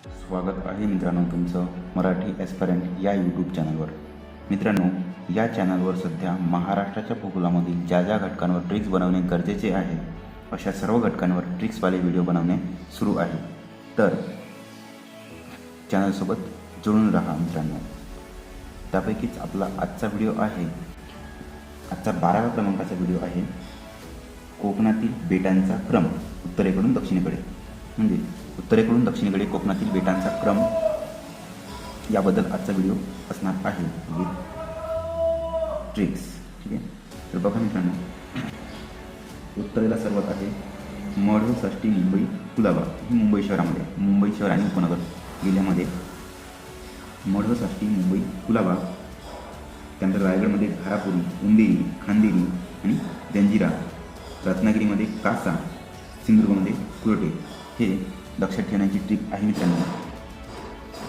स्वागत आहे मित्रांनो तुमचं मराठी ॲस्पायरंट या यूट्यूब चॅनलवर। मित्रांनो, या चॅनलवर सध्या महाराष्ट्राच्या भूगोलामधील ज्या ज्या घटकांवर ट्रिक्स बनवणे गरजेचे आहे अशा सर्व घटकांवर ट्रिक्सवाले व्हिडिओ बनवणे सुरू आहे। तर चॅनलसोबत जोडून राहा मित्रांनो। त्यापैकीच आपला आजचा व्हिडिओ आहे, आजचा 12व्या क्रमांकाचा व्हिडिओ आहे, कोकणातील बेटांचा क्रम उत्तरेकडून दक्षिणेकडे, म्हणजे उत्तरेकडून दक्षिणेकडे कोकणातील बेटांचा क्रम याबद्दल आजचा व्हिडिओ असणार आहे विथ ट्रिक्स। ठीक आहे, तर बघा मित्रांनो, उत्तरेला सर्वात आहे मढ, षष्टी, मुंबई, कुलाबा। ही मुंबई शहरामध्ये, मुंबई शहर आणि उपनगर जिल्ह्यामध्ये मढ, षष्टी, मुंबई, कुलाबा। त्यानंतर रायगडमध्ये घारापुरी, उंदेरी, खांदेरी आणि जंजिरा। रत्नागिरीमध्ये कासा, सिंधुदुर्गमध्ये कुरटे। हे लक्षात ठेवण्याची ट्रिक आहे मित्रांनो।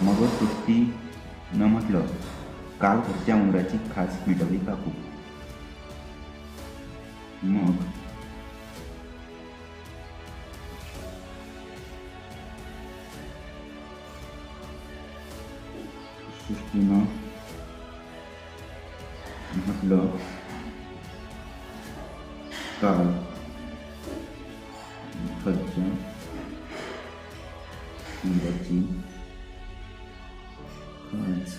मग सृष्टी न म्हटलं, काल घरच्या उंदराची खास मिटवली काकू। मग सृष्टीनं म्हटलं, काल घरच्या उंदराची खास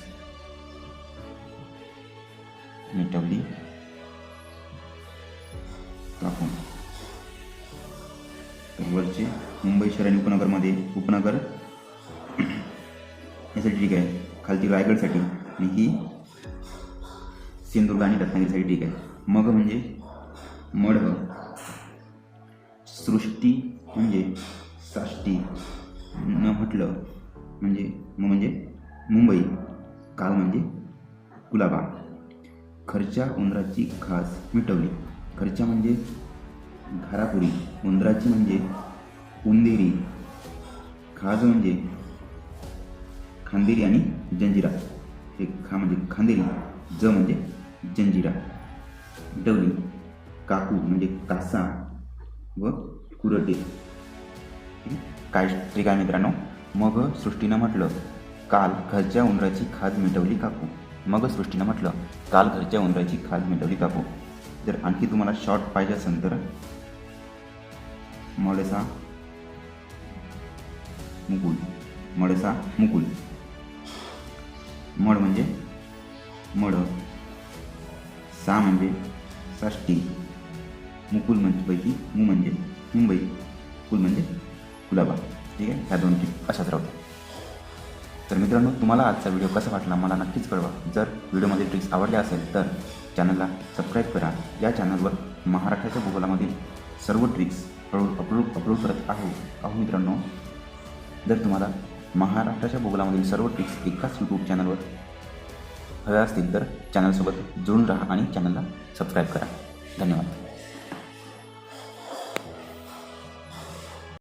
मिटवली काकू। वरचे मुंबई शहर आणि उपनगरमध्ये, उपनगर यासाठी ठीक आहे, खालती रायगडसाठी, आणि ही सिंधुदुर्ग आणि रत्नागिरीसाठी ठीक आहे। मग म्हणजे मढ, सृष्टी म्हणजे साष्टी, न म्हटलं म्हणजे मुंबई, काल म्हणजे कुलाबा। घरच्या उंदराची खास मिटवली। घरच्या म्हणजे घारापुरी, उंदराची म्हणजे उंदेरी, खास म्हणजे खांदेरी आणि जंजिरा। हे खा म्हणजे खांदेरी, ज म्हणजे जंजिरा। मिटवली काकू म्हणजे कासा व कुरटे। काय ट्रिक आहे मित्रांनो? मग सृष्टीनं म्हटलं, काल घरच्या उंदराची खाज मिटवली काकू। मग सृष्टीनं म्हटलं, काल घरच्या उंदराची खाज मिटवली काकू। जर आणखी तुम्हाला शॉर्ट पाहिजे असेल तर मडसा मुकुल, मडसा मुकुल। मड म्हणजे मड, सा म्हणजे साष्टी, मुकुल म्हणजे पैकी मु म्हणजे मुंबई, कुल म्हणजे कुलाबा। ठीक आहे, ह्या दोन ट्रिक अशाच राहतात। तर मित्रांनो, तुम्हाला आजचा व्हिडिओ कसा वाटला मला नक्कीच कळवा। जर व्हिडिओमध्ये ट्रिक्स आवडल्या असेल तर चॅनलला सबस्क्राईब करा। या चॅनलवर महाराष्ट्राच्या भूगोलामधील सर्व ट्रिक्स अपलोड करत आहो मित्रांनो। जर तुम्हाला महाराष्ट्राच्या भूगोलामधील सर्व ट्रिक्स एकाच यूट्यूब चॅनलवर हव्या असतील तर चॅनलसोबत जोडून राहा आणि चॅनलला सबस्क्राईब करा। धन्यवाद।